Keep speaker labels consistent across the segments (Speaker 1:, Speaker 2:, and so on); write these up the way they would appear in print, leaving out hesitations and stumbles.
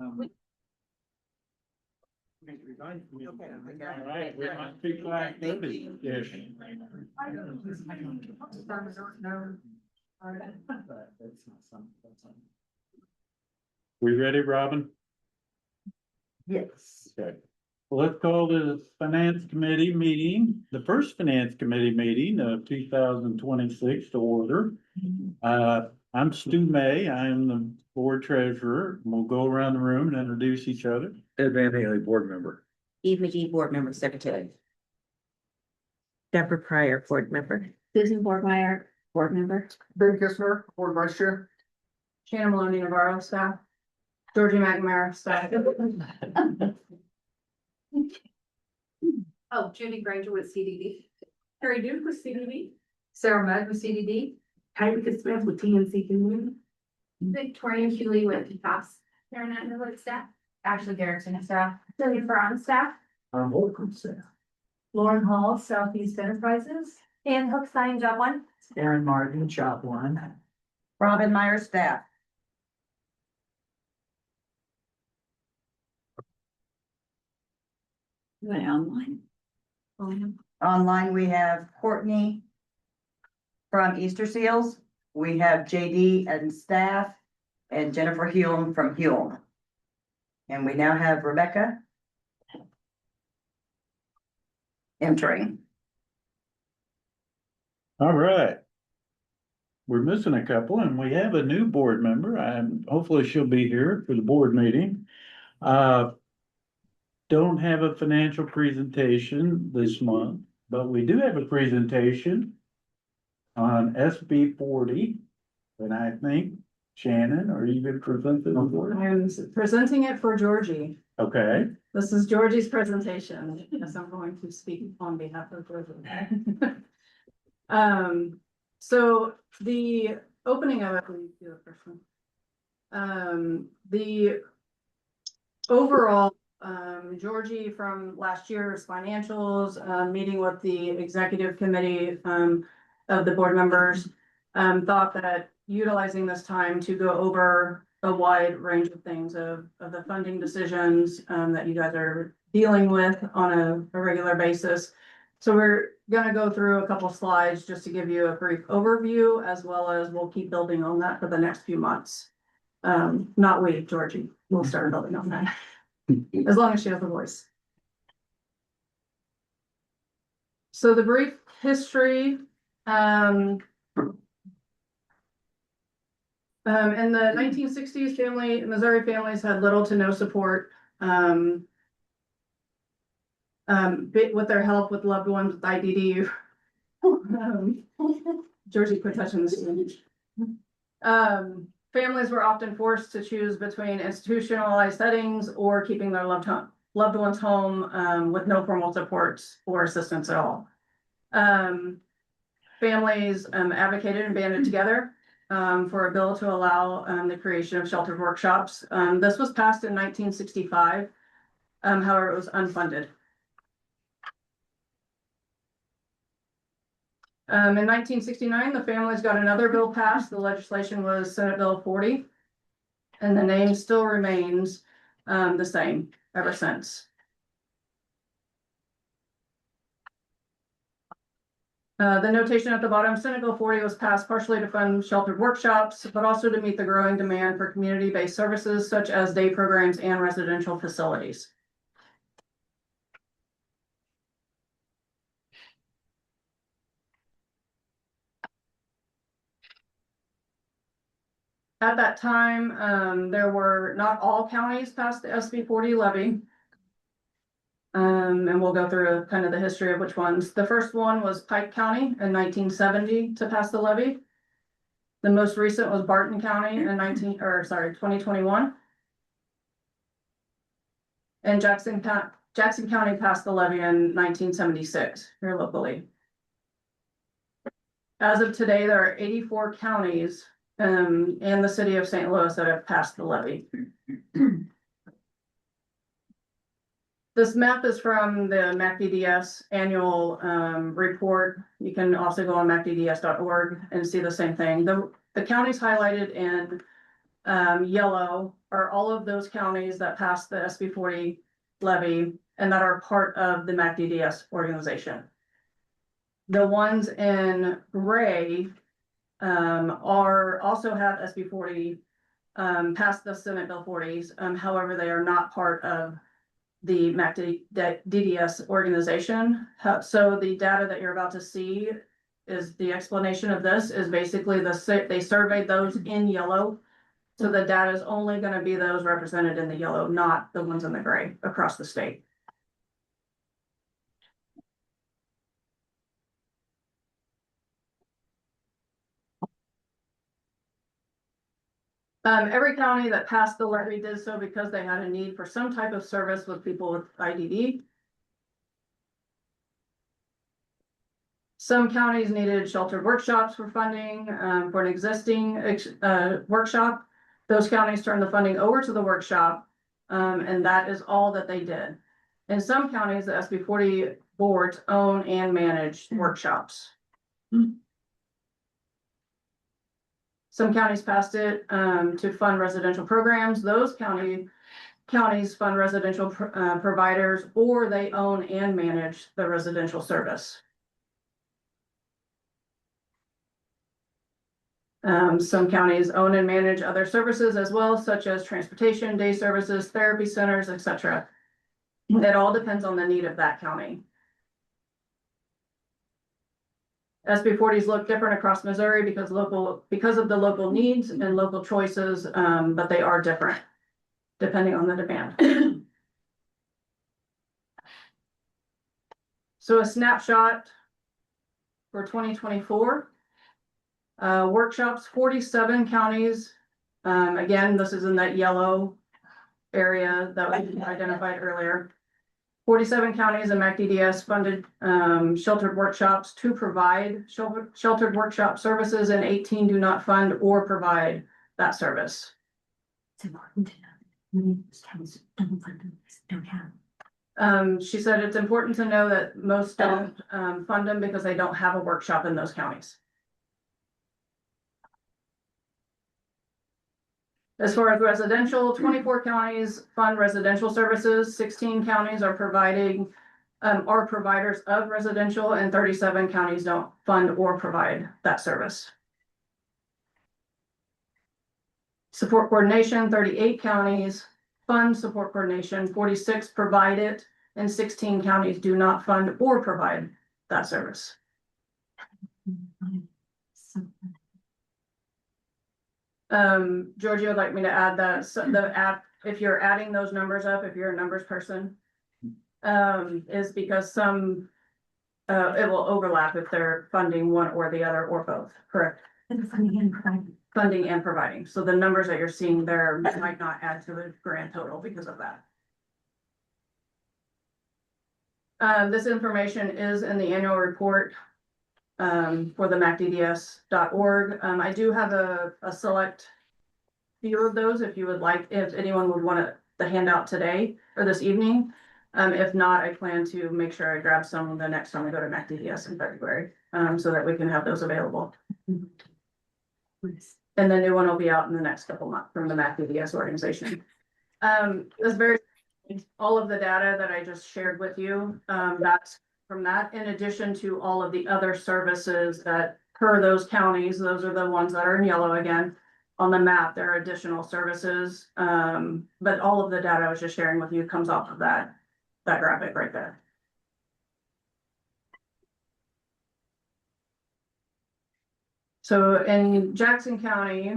Speaker 1: All right, we might be back. Yes. We ready, Robin?
Speaker 2: Yes.
Speaker 1: Okay. Well, let's call the finance committee meeting, the first finance committee meeting of 2026 to order. I'm Stu May. I am the board treasurer. We'll go around the room and introduce each other.
Speaker 3: Ed Van Haley, board member.
Speaker 2: Eve McGee, board member, secretary.
Speaker 4: Deborah Pryor, board member.
Speaker 5: Susan Borgmeyer, board member.
Speaker 3: Ben Kissner, board vice chair.
Speaker 5: Shannon Maloney, Navarro staff. Georgie McNamara staff.
Speaker 6: Oh, Judy Granger with CDD.
Speaker 5: Harry Duke with CDD.
Speaker 6: Sarah Mudd with CDD.
Speaker 5: Tabitha Smith with TNC Community.
Speaker 6: Victoria Hewley with FAS. Karen Underwood staff. Ashley Garrison staff. Celia Brown staff.
Speaker 3: I'm welcome, staff.
Speaker 6: Lauren Hall, Southeast Enterprises. Ann Hookstein, job one.
Speaker 2: Aaron Martin, job one. Robin Meyer, staff.
Speaker 5: Online.
Speaker 2: Online, we have Courtney from Easter Seals. We have JD and staff and Jennifer Hume from Hume. And we now have Rebecca entering.
Speaker 1: All right. We're missing a couple and we have a new board member. Hopefully she'll be here for the board meeting. Don't have a financial presentation this month, but we do have a presentation on SB 40. And I think Shannon, are you going to present it?
Speaker 5: I'm presenting it for Georgie.
Speaker 1: Okay.
Speaker 5: This is Georgie's presentation. Yes, I'm going to speak on behalf of Georgie. So the opening of it, will you do the first one? The overall, Georgie from last year's financials, meeting with the executive committee, of the board members, thought that utilizing this time to go over a wide range of things of the funding decisions, that you guys are dealing with on a regular basis. So we're gonna go through a couple slides just to give you a brief overview, as well as we'll keep building on that for the next few months. Not we, Georgie, we'll start building on that, as long as she has the voice. So the brief history, in the 1960s, Missouri families had little to no support, with their help with loved ones with IDD. Georgie, quit touching the screen. Families were often forced to choose between institutionalized settings or keeping their loved ones home, with no formal supports or assistance at all. Families advocated and banded together for a bill to allow the creation of sheltered workshops. This was passed in 1965. However, it was unfunded. In 1969, the families got another bill passed. The legislation was Senate Bill 40. And the name still remains the same ever since. The notation at the bottom, Senate Bill 40 was passed partially to fund sheltered workshops, but also to meet the growing demand for community-based services such as day programs and residential facilities. At that time, there were not all counties passed the SB 40 levy. And we'll go through kind of the history of which ones. The first one was Pike County in 1970 to pass the levy. The most recent was Barton County in 2021. And Jackson County passed the levy in 1976 here locally. As of today, there are 84 counties in the city of St. Louis that have passed the levy. This map is from the MACDDS annual report. You can also go on macdds.org and see the same thing. The counties highlighted in Yellow are all of those counties that passed the SB 40 levy and that are part of the MACDDS organization. The ones in gray are also have SB 40 passed the Senate Bill 40s. However, they are not part of the MACDDS organization. So the data that you're about to see is the explanation of this is basically they surveyed those in yellow. So the data is only going to be those represented in the yellow, not the ones in the gray across the state. Every county that passed the levy did so because they had a need for some type of service with people with IDD. Some counties needed sheltered workshops for funding for an existing workshop. Those counties turned the funding over to the workshop, and that is all that they did. In some counties, the SB 40 boards own and manage workshops. Some counties passed it to fund residential programs. Those counties fund residential providers, or they own and manage the residential service. Some counties own and manage other services as well, such as transportation, day services, therapy centers, etc. It all depends on the need of that county. SB 40s look different across Missouri because of the local needs and local choices, but they are different depending on the demand. So a snapshot for 2024. Workshops, 47 counties. Again, this is in that yellow area that we identified earlier. 47 counties in MACDDS funded sheltered workshops to provide sheltered workshop services, and 18 do not fund or provide that service.
Speaker 4: It's important to know that many of those towns don't have.
Speaker 5: She said it's important to know that most don't fund them because they don't have a workshop in those counties. As far as residential, 24 counties fund residential services, 16 counties are providers of residential, and 37 counties don't fund or provide that service. Support coordination, 38 counties fund support coordination, 46 provide it, and 16 counties do not fund or provide that service. Georgie would like me to add that the app, if you're adding those numbers up, if you're a numbers person, is because some it will overlap if they're funding one or the other or both, correct?
Speaker 4: Funding and providing.
Speaker 5: Funding and providing. So the numbers that you're seeing there might not add to the grand total because of that. This information is in the annual report for the MACDDS.org. I do have a select few of those if you would like, if anyone would want the handout today or this evening. If not, I plan to make sure I grab some the next time we go to MACDDS in February, so that we can have those available. And the new one will be out in the next couple months from the MACDDS organization. This very all of the data that I just shared with you, that's from that, in addition to all of the other services that per those counties, those are the ones that are in yellow again. On the map, there are additional services, but all of the data I was just sharing with you comes off of that graphic right there. So in Jackson County,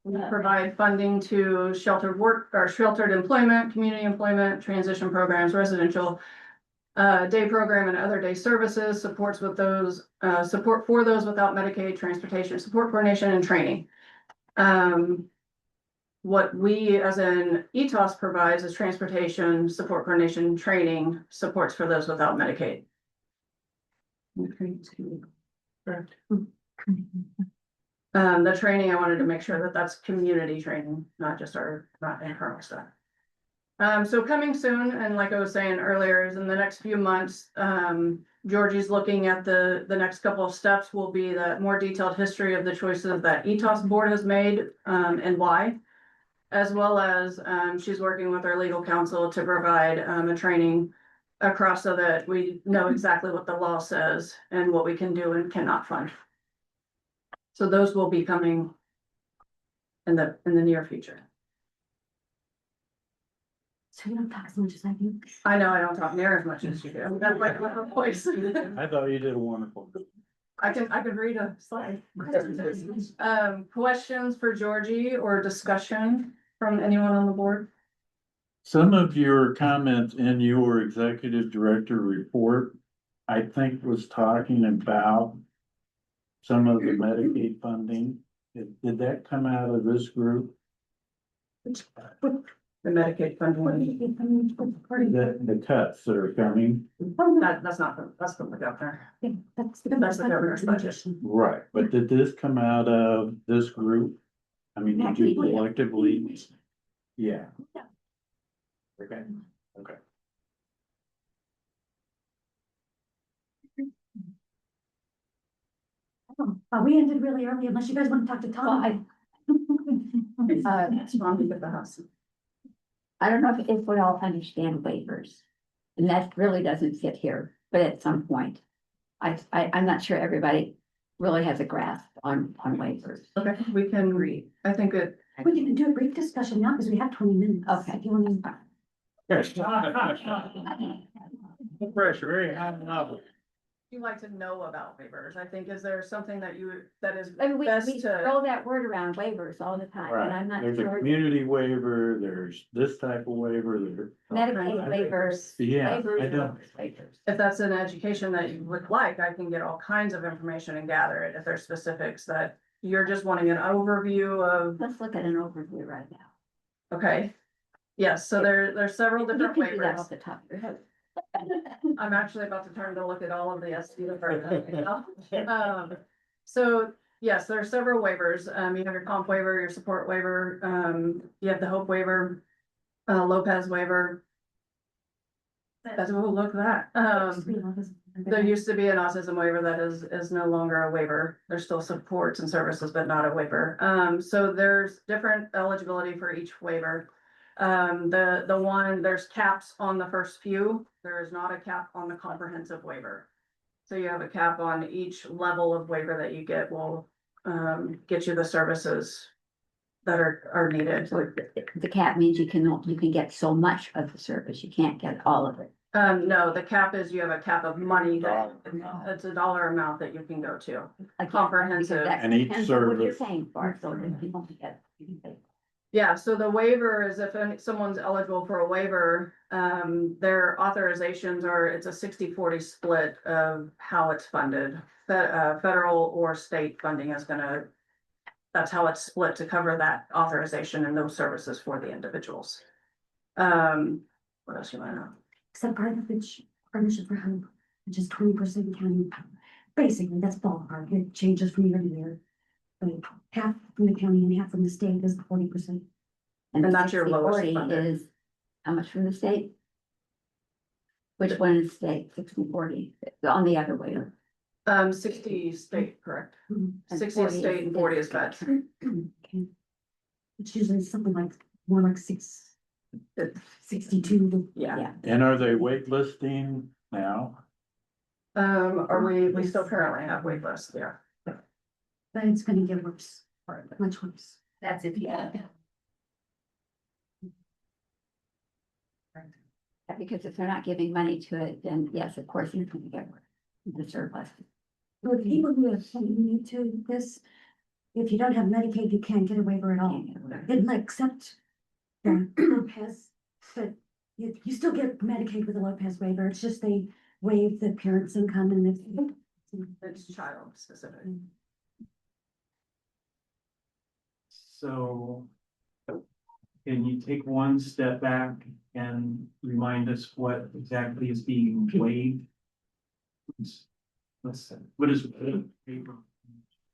Speaker 5: we provide funding to sheltered work or sheltered employment, community employment, transition programs, residential day program and other day services, supports with those, support for those without Medicaid, transportation, support coordination and training. What we as an ETOS provides is transportation, support coordination, training, supports for those without Medicaid. Correct. The training, I wanted to make sure that that's community training, not just not internal stuff. So coming soon, and like I was saying earlier, is in the next few months, Georgie's looking at the next couple of steps will be the more detailed history of the choices that ETOS board has made, and why. as well as, she's working with our legal counsel to provide, a training across so that we know exactly what the law says and what we can do and cannot fund. So those will be coming in the near future.
Speaker 4: So you don't talk as much as I do.
Speaker 5: I know I don't talk near as much as you do. That's like my voice.
Speaker 1: I thought you did a wonderful.
Speaker 5: I can read a slide. Questions for Georgie or discussion from anyone on the board?
Speaker 1: Some of your comments in your executive director report, I think was talking about some of the Medicaid funding. Did that come out of this group?
Speaker 5: The Medicaid funding,
Speaker 1: The cuts that are coming?
Speaker 5: that's not, that's from the governor.
Speaker 4: That's
Speaker 5: the governor's budget.
Speaker 1: Right, but did this come out of this group? I mean, did you collectively? Yeah. Okay, okay.
Speaker 4: We ended really early unless you guys want to talk to Tom.
Speaker 5: It's wrong to get the house.
Speaker 7: I don't know if we all understand waivers. And that really doesn't fit here, but at some point. I'm not sure everybody really has a grasp on waivers.
Speaker 5: Okay, we can read. I think it,
Speaker 4: We can do a brief discussion now because we have 20 minutes.
Speaker 7: Okay.
Speaker 4: If you want to.
Speaker 1: No pressure, very high level.
Speaker 5: you like to know about waivers. I think, is there something that you, that is
Speaker 7: I mean, we
Speaker 5: best to,
Speaker 7: throw that word around waivers all the time, and I'm
Speaker 1: Right,
Speaker 7: not
Speaker 1: there's a
Speaker 7: sure.
Speaker 1: community waiver, there's this type of waiver, there.
Speaker 7: Medicaid waivers.
Speaker 1: Yeah, I know.
Speaker 7: Waivers.
Speaker 5: if that's an education that you would like, I can get all kinds of information and gather it. If there's specifics that you're just wanting an overview of,
Speaker 7: Let's look at an overview right now.
Speaker 5: okay. Yes, so there's several
Speaker 7: You
Speaker 5: different
Speaker 7: can do that
Speaker 5: waivers.
Speaker 7: off the top of your head.
Speaker 5: I'm actually about to turn to look at all of the SD department. So, yes, there are several waivers. You have your comp waiver, your support waiver, you have the Hope waiver, Lopez waiver. That's, oh, look at that. There used to be an autism waiver that is no longer a waiver. There's still supports and services, but not a waiver. So there's different eligibility for each waiver. The one, there's caps on the first few. There is not a cap on the comprehensive waiver. So you have a cap on each level of waiver that you get will, get you the services that are needed.
Speaker 7: So the cap means you can get so much of the service, you can't get all of it.
Speaker 5: No, the cap is you have a cap of money that, it's a dollar amount that you can go to.
Speaker 7: Again,
Speaker 5: Comprehensive.
Speaker 7: because that
Speaker 1: And each
Speaker 7: depends on what you're
Speaker 1: service.
Speaker 7: paying for, so that people can get.
Speaker 5: Yeah, so the waiver is if someone's eligible for a waiver, their authorizations are, it's a 60-40 split of how it's funded. Federal or state funding is gonna, that's how it's split to cover that authorization and those services for the individuals. What else you wanna know?
Speaker 4: Except part of which partnership for hope, which is 20% county. Basically, that's ballpark. It changes from year to year. But half from the county and half from the state is 40%.
Speaker 5: And that's your
Speaker 7: 60,
Speaker 5: lowest
Speaker 7: 40
Speaker 5: funded.
Speaker 7: is how much from the state? Which one is state, 60-40, on the other way?
Speaker 5: 60 state, correct?
Speaker 4: Mhm.
Speaker 7: And
Speaker 5: 60 is state and 40 is feds.
Speaker 4: Okay. It's usually something like more like 62.
Speaker 5: Yeah.
Speaker 7: Yeah,
Speaker 1: And are they waitlisting now?
Speaker 5: Are we still currently have wait lists, yeah.
Speaker 4: But it's gonna get worse, much worse.
Speaker 7: that's it, yeah. Because if they're not giving money to it, then yes, of course, you're gonna get the surplus.
Speaker 4: For people who are new to this, if you don't have Medicaid, you can't get a waiver at all. It might accept Lopez, but you still get Medicaid with a Lopez waiver. It's just they waive the parents' income and
Speaker 5: It's child specific.
Speaker 8: So can you take one step back and remind us what exactly is being waived? What is?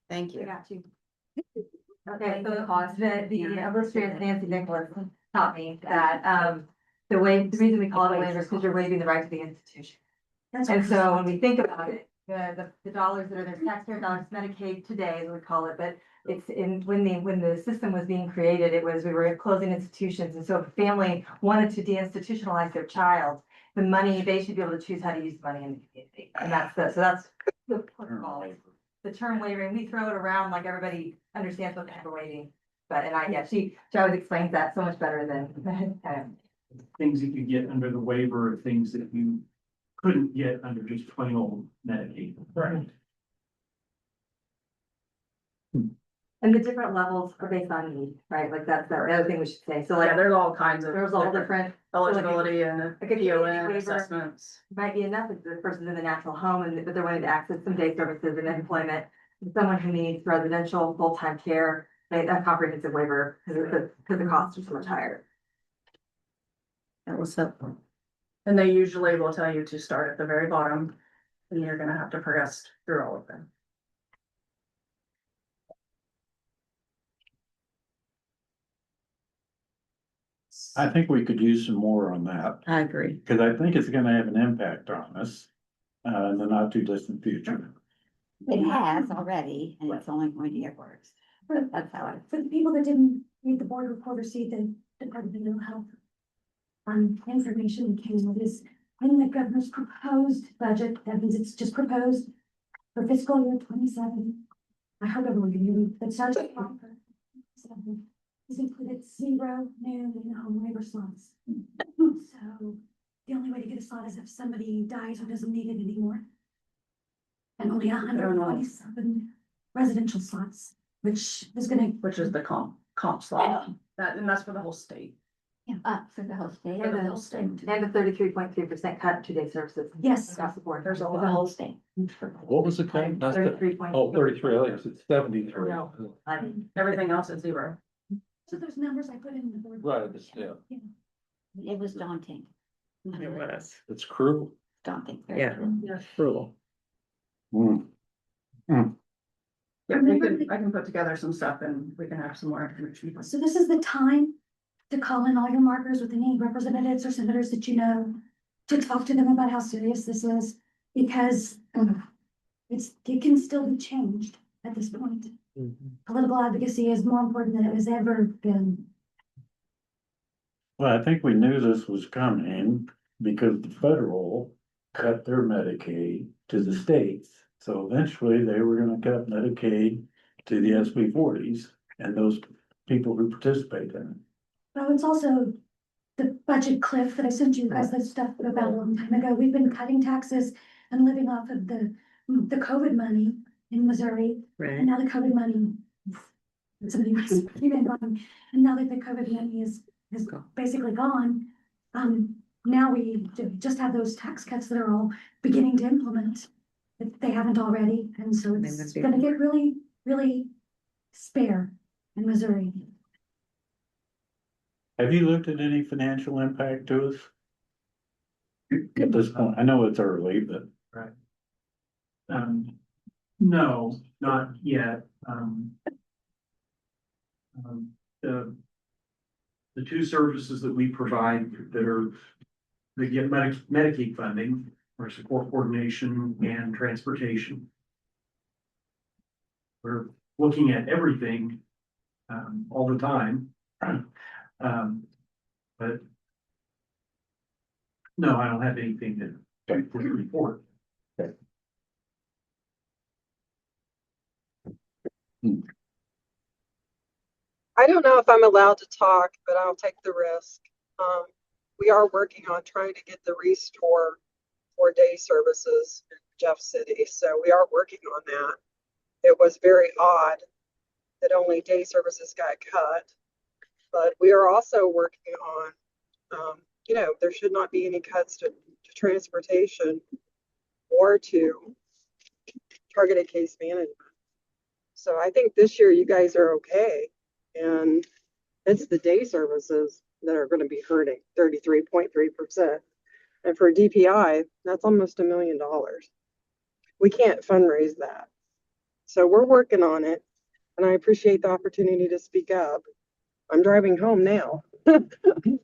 Speaker 2: Thank you.
Speaker 7: got you.
Speaker 9: Okay, so the illustrator Nancy Nicholas taught me that, the reason we call it a waiver is because you're waiving the right to the institution.
Speaker 4: that's.
Speaker 9: And so when we think about it, the dollars that are there, taxpayer dollars, Medicaid today, as we call it, but it's when the system was being created, we were closing institutions. And so if a family wanted to deinstitutionalize their child, the money, they should be able to choose how to use the money in the community. And that's the protocol. The term waiver, and we throw it around like everybody understands what type of waiving. But, she always explains that so much better than,
Speaker 8: Things that you get under the waiver are things that you couldn't get under just plain old Medicaid.
Speaker 3: Right.
Speaker 9: and the different levels are based on need, right? Like that's the other thing we should say. So
Speaker 5: Yeah,
Speaker 9: like,
Speaker 5: there's all kinds of.
Speaker 9: there's all different,
Speaker 5: Eligibility and
Speaker 9: like a community
Speaker 5: PON
Speaker 9: waiver.
Speaker 5: assessments.
Speaker 9: might be enough if the person's in the natural home and but they're wanting to access some day services and employment. Someone who needs residential full-time care, a comprehensive waiver, because the costs are so much higher.
Speaker 2: That was helpful.
Speaker 5: And they usually will tell you to start at the very bottom, and you're gonna have to progress through all of them.
Speaker 1: I think we could use some more on that,
Speaker 2: I agree.
Speaker 1: because I think it's gonna have an impact on us, in the not too distant future.
Speaker 7: It has already, and it's only going to get worse. That's how I.
Speaker 4: For the people that didn't read the board report or see the Department of Mental Health information came with this, in the governor's proposed budget, that means it's just proposed for fiscal year 27. I hope everyone can hear me, but starts at 27. This included 0 new in-home labor slots. So the only way to get a slot is if somebody dies or doesn't need it anymore. And only 127 residential slots, which is gonna.
Speaker 5: Which is the comp slot, and that's for the whole state.
Speaker 7: Yeah, for the whole state.
Speaker 5: For the whole state.
Speaker 9: And a 33.3% cut in 2-day services.
Speaker 4: Yes.
Speaker 9: Across the board.
Speaker 5: There's a
Speaker 7: For the whole state.
Speaker 3: What was the cut? That's the-
Speaker 9: 33.
Speaker 3: Oh, 33, I think it's 73.
Speaker 9: No.
Speaker 5: Everything else is 0.
Speaker 4: So those numbers I put in the board.
Speaker 3: Right, yeah.
Speaker 7: It was daunting.
Speaker 3: It's cruel.
Speaker 7: Daunting. very
Speaker 2: Yeah.
Speaker 7: true.
Speaker 3: Cruel.
Speaker 1: Hmm.
Speaker 5: Yeah,
Speaker 4: Remember
Speaker 5: I can put together some stuff and we can have some more information.
Speaker 4: So this is the time to call in all your markers with any representatives or senators that you know, to talk to them about how serious this is, because it can still be changed at this point. Political advocacy is more important than it has ever been.
Speaker 1: Well, I think we knew this was coming because the federal cut their Medicaid to the states. So eventually they were gonna cut Medicaid to the SB 40s and those people who participate in it.
Speaker 4: But it's also the budget cliff that I sent you guys that stuff about a long time ago. We've been cutting taxes and living off of the COVID money in Missouri. And now the COVID money, somebody was, even gone, and now that the COVID money is basically gone. Now we just have those tax cuts that are all beginning to implement, if they haven't already, and so it's gonna get really, really spare in Missouri.
Speaker 1: Have you looked at any financial impact to us? At this point, I know it's early, but
Speaker 8: No, not yet. The two services that we provide that get Medicaid funding are support coordination and transportation. We're looking at everything, all the time. But no, I don't have anything to report.
Speaker 10: I don't know if I'm allowed to talk, but I'll take the risk. We are working on trying to get the restore for day services in Jeff City. So we are working on that. It was very odd that only day services got cut, but we are also working on, there should not be any cuts to transportation or to targeted case management. So I think this year you guys are okay. And it's the day services that are going to be hurting 33.3%. And for DPI, that's almost $1 million. We can't fundraise that. So we're working on it. And I appreciate the opportunity to speak up. I'm driving home now.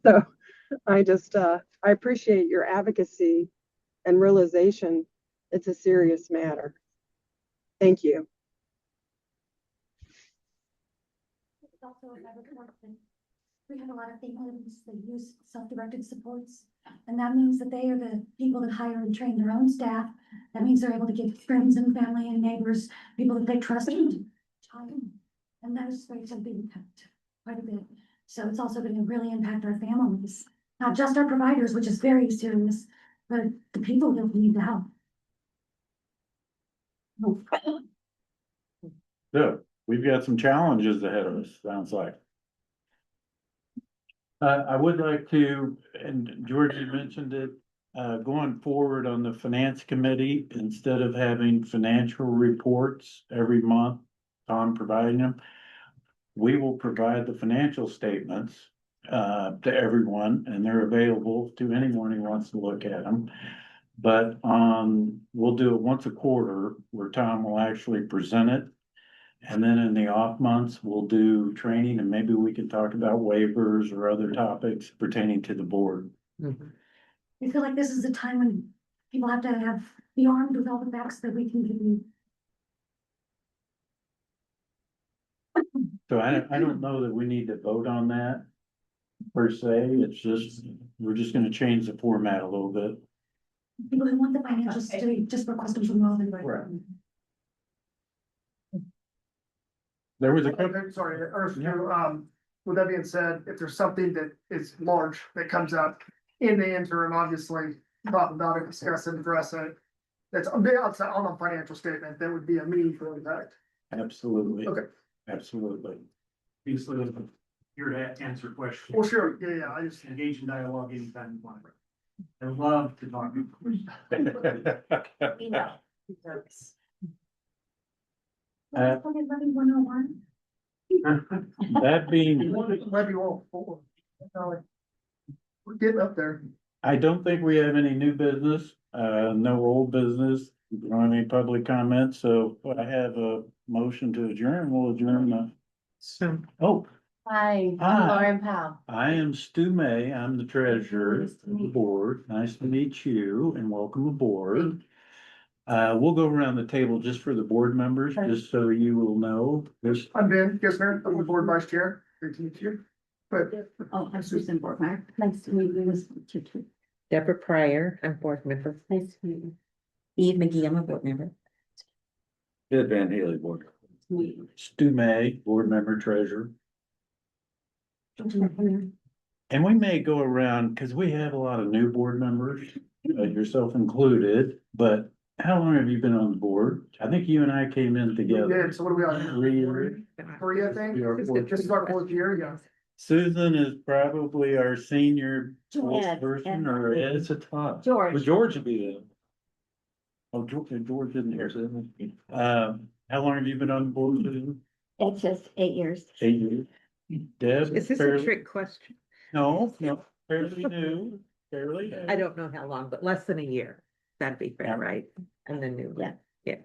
Speaker 10: So I appreciate your advocacy and realization it's a serious matter. Thank you.
Speaker 4: Also, as I report, we have a lot of families that use self-directed supports. And that means that they are the people that hire and train their own staff. That means they're able to get friends and family and neighbors, people that they trust. And those rates have been cut quite a bit. So it's also going to really impact our families, not just our providers, which is very serious, but the people that need the help.
Speaker 1: So we've got some challenges ahead of us, sounds like. I would like to, and Georgie mentioned it, going forward on the finance committee, instead of having financial reports every month, Tom providing them, we will provide the financial statements to everyone, and they're available to anyone who wants to look at them. But we'll do it once a quarter where Tom will actually present it. And then in the off months, we'll do training, and maybe we can talk about waivers or other topics pertaining to the board.
Speaker 4: I feel like this is a time when people have to be armed with all the facts that we can give you.
Speaker 1: So I don't know that we need to vote on that per se. It's just, we're just gonna change the format a little bit.
Speaker 4: People who want the financials to just request them from Robin.
Speaker 1: Right. There was a couple,
Speaker 11: Okay, sorry, with that being said, if there's something that is large that comes up in the interim, obviously, talk about it, discuss it, address it. That's a bit outside on a financial statement, that would be a meaningful impact.
Speaker 1: absolutely.
Speaker 11: Okay.
Speaker 1: Absolutely.
Speaker 8: Obviously, here to answer questions.
Speaker 11: Well, sure, yeah, I just,
Speaker 8: Engage in dialogue anytime you want. I love to talk.
Speaker 4: We know.
Speaker 1: Uh,
Speaker 4: Levy 101.
Speaker 1: That being,
Speaker 11: might be all four. We're getting up there.
Speaker 1: I don't think we have any new business, no old business. We don't have any public comments, so I have a motion to adjourn. We'll adjourn oh,
Speaker 6: Hi,
Speaker 1: Hi.
Speaker 6: I'm Lauren Powell.
Speaker 1: I am Stu May. I'm the treasurer of the board. Nice to meet you and welcome aboard. We'll go around the table just for the board members, just so you will know. There's,
Speaker 11: I'm Ben Gisner, I'm the board vice chair. Great to meet you. But
Speaker 7: Oh, I'm Susan Borgmeyer. Nice to meet you. Nice to meet you too.
Speaker 12: Deborah Pryor, I'm board member.
Speaker 7: Nice to meet you.
Speaker 12: Eve McGee, I'm a board member.
Speaker 1: Ed Van Haley, board. Stu May, board member treasurer. And we may go around, because we have a lot of new board members, yourself included, but how long have you been on the board? I think you and I came in together.
Speaker 11: yeah, so what do we on?
Speaker 1: 3 years.
Speaker 11: Three, I think.
Speaker 1: We are four.
Speaker 11: This is our fourth year, yeah.
Speaker 1: Susan is probably our senior
Speaker 7: Ed,
Speaker 1: person,
Speaker 7: Ed.
Speaker 1: or
Speaker 3: It's a tough.
Speaker 7: George.
Speaker 3: Well, George would be the.
Speaker 1: Oh, George isn't here. How long have you been on the board, Susan?
Speaker 7: It's just 8 years.
Speaker 1: 8 years. Deb?
Speaker 12: Is this a
Speaker 1: fairly-
Speaker 12: trick question?
Speaker 1: No, fairly new, fairly.
Speaker 12: I don't know how long, but less than a year. That'd be
Speaker 1: Yeah.
Speaker 12: fair, right? And then new.
Speaker 7: Yeah.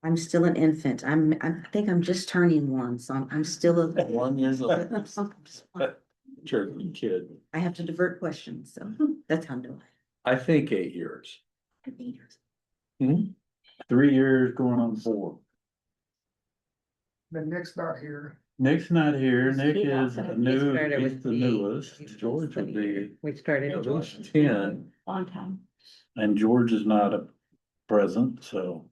Speaker 13: I'm still an infant. I think I'm just turning one, so I'm still a.
Speaker 3: 1 year old. Sure, kid.
Speaker 13: I have to divert questions, so that's how I'm doing.
Speaker 3: I think 8 years.
Speaker 1: 3 years going on 4.
Speaker 11: Then Nick's not here.
Speaker 1: Nick's not here. Nick
Speaker 7: He
Speaker 1: is
Speaker 7: also-
Speaker 1: a new,
Speaker 12: started
Speaker 1: he's
Speaker 12: with
Speaker 1: the
Speaker 12: me.
Speaker 1: newest.
Speaker 12: He's
Speaker 1: George would be,
Speaker 12: We started.
Speaker 3: At least 10.
Speaker 7: Long time.
Speaker 1: and George is not a present, so.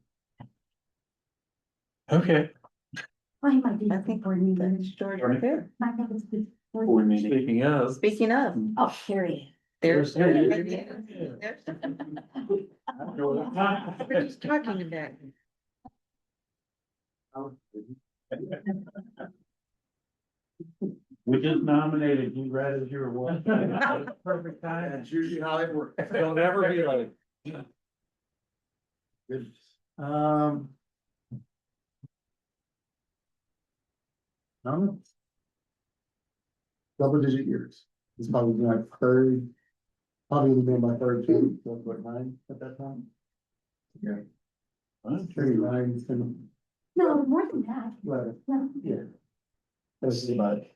Speaker 1: Okay.
Speaker 4: Well, he might be.
Speaker 12: I think
Speaker 4: board meeting.
Speaker 12: George
Speaker 1: Sorry?
Speaker 12: there.
Speaker 4: Might think it's the board
Speaker 1: Board meeting.
Speaker 3: Speaking of.
Speaker 12: Speaking of,
Speaker 7: Oh, period.
Speaker 12: there's.
Speaker 1: There's-
Speaker 12: We're just talking about.
Speaker 1: We just nominated you right as you were walking. Perfect time.
Speaker 8: That's usually how it works.
Speaker 3: Don't ever be like.
Speaker 1: Um. No,
Speaker 11: Double digit years. It's probably like third, probably been my third term, so what, 9 at that time? Yeah. Maybe 9,
Speaker 4: No, more than that.
Speaker 11: well,
Speaker 4: No.
Speaker 11: yeah. That's about it.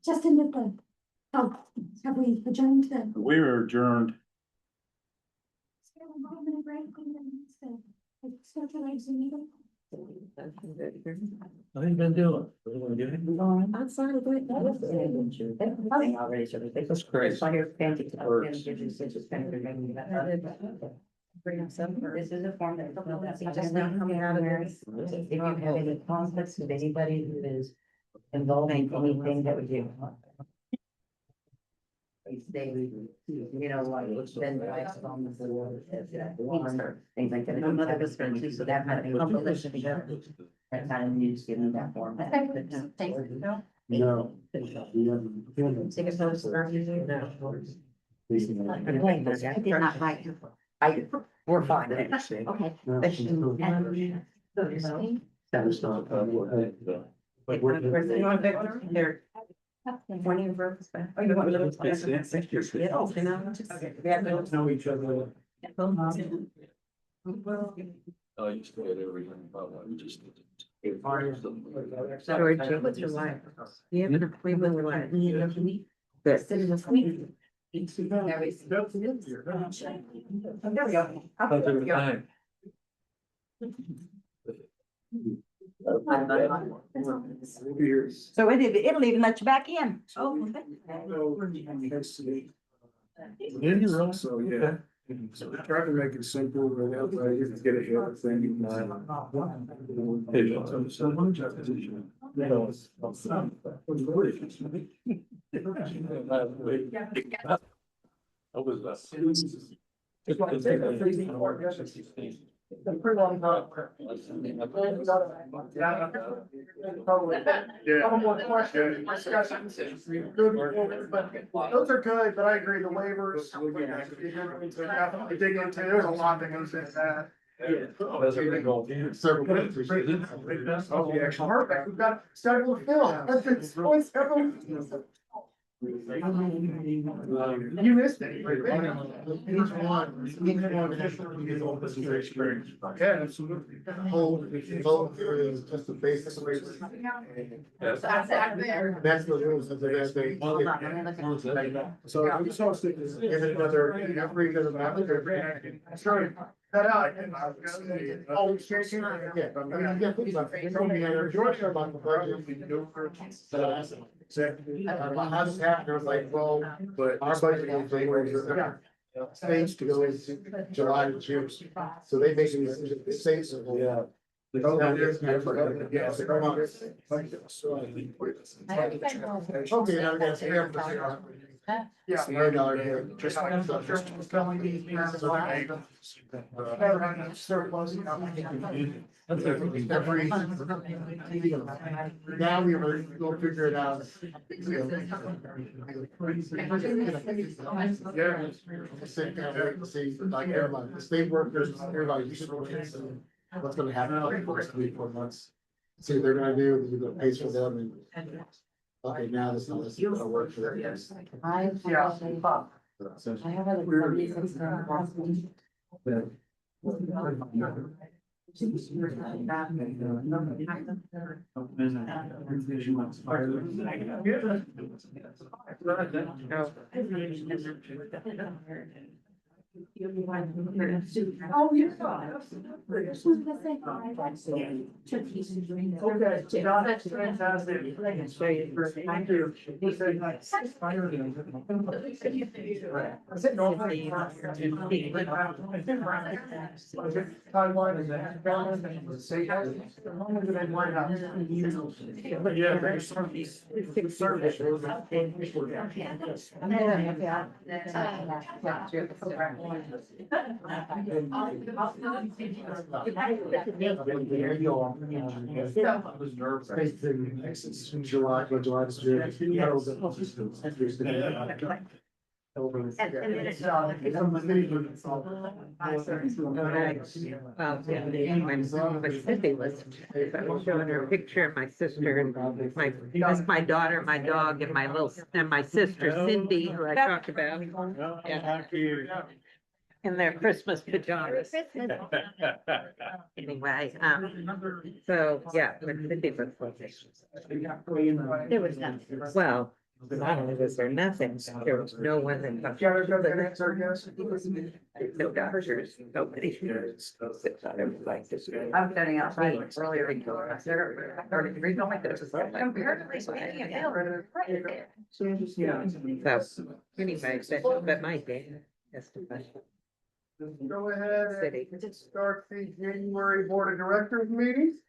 Speaker 4: Just in the, oh, have we adjourned the?
Speaker 1: we were adjourned.
Speaker 4: Minute break, and then it's the schedule meeting.
Speaker 1: What have you been doing? What are you doing?
Speaker 12: Outside of it.
Speaker 1: That's crazy.
Speaker 2: This is a form that.
Speaker 12: Just not coming out of there.
Speaker 2: If you have any conflicts with anybody who is involved in anything that we do. They, you know, like, been like on the board, things like that. My mother was friendly too, so that kind of conflict should be done. That kind of news, give me that form. Thank you.
Speaker 1: No.
Speaker 2: Take a post.
Speaker 7: I did not like.
Speaker 2: We're fine.
Speaker 7: Okay.
Speaker 1: That was not.
Speaker 2: They're. One of your. Oh, you want me to look?
Speaker 1: It's next year's.
Speaker 2: Yeah, you know, we have to.
Speaker 1: Know each other.
Speaker 3: I used to get everything about what we just.
Speaker 12: Georgie, what's your life? You have an appointment with what? Good.
Speaker 2: There we go. There we go. So it'll even let you back in. Oh.
Speaker 11: So, yeah. So we try to make it simple, but outside you can get a hit thing.
Speaker 3: What was that?
Speaker 11: Yeah. More questions, discussions. Those are good, but I agree, the waivers. We dig into, there's a lot that goes into that. Perfect, we've got several film. You missed it. Each one. Yeah, absolutely.
Speaker 14: Vote is just the basic. That's the rules of the day.
Speaker 11: So I'm just gonna stick this.
Speaker 14: Give it another, every other map.
Speaker 11: Sorry, that out. Oh,
Speaker 14: Yeah, I mean, yeah, please, I'm telling you, I'm sure about the budget. Exactly. How this happened, I was like, well, but our budget is January. States to go into July to June, so they basically, the states. Yeah. Okay, now we got to.
Speaker 11: Yeah.
Speaker 14: Just now we are go figure it out.
Speaker 11: Yeah.
Speaker 14: See, like everybody, the state workers, everybody, you should see what's gonna happen in the first 3-4 months. See what they're gonna do, you're gonna pay for them and. Okay, now this is gonna work for them.
Speaker 2: I have
Speaker 11: Oh, yeah. Okay, John, that's fantastic. Thank you. Is it normal? Timeline is that? Say that. As long as it ain't White House. Yeah, there's service.
Speaker 14: I was nervous. Basically, July, but July is June.
Speaker 12: My Cindy was, I was showing her a picture of my sister and that's my daughter, my dog, and my sister Cindy, who I talked about.
Speaker 1: How cute.
Speaker 12: In their Christmas pajamas. Anyway, so, yeah, but Cindy was.
Speaker 7: There was nothing.
Speaker 12: Well, Not only was there nothing, there was no one that.
Speaker 11: Yeah, there's no answer, yes.
Speaker 12: No doctors, nobody. Thought it was like this.
Speaker 2: I'm standing outside earlier.
Speaker 12: So, anyway, but my dad testified.
Speaker 11: Go ahead
Speaker 12: City.
Speaker 11: and start the January Board of Directors meeting.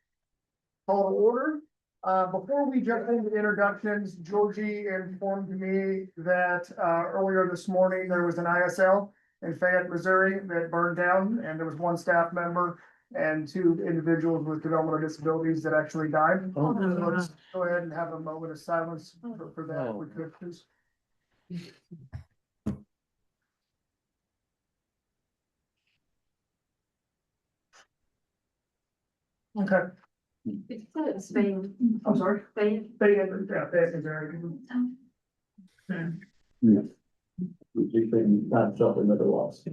Speaker 11: Call to order. Before we jump into introductions, Georgie informed me that, earlier this morning, there was an ISL in Fayette, Missouri that burned down, and there was one staff member and two individuals with developmental disabilities that actually died.
Speaker 1: Oh.
Speaker 11: So let's go ahead and have a moment of silence for that, if we could, please. Okay,
Speaker 6: Spain.
Speaker 11: I'm sorry.
Speaker 6: Spain.
Speaker 11: Fayette, yeah, Fayette, Missouri.
Speaker 1: Not something that lost.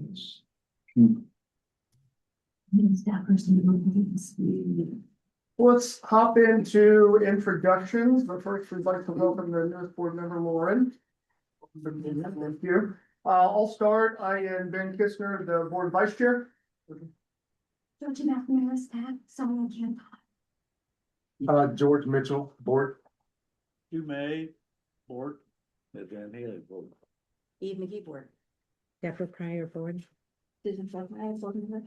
Speaker 11: Let's hop into introductions, but first we'd like to welcome the newest board member, Lauren. Thank you. I'll start. I am Ben Kistner, the board vice chair.
Speaker 4: Georgia McNamara, staff, Sonia Camp.
Speaker 14: George Mitchell, board.
Speaker 1: You may, board. Dan Haley, board.
Speaker 13: Eve McGee board.
Speaker 12: Deborah Pryor board.
Speaker 7: Susan Fletcher, I voted for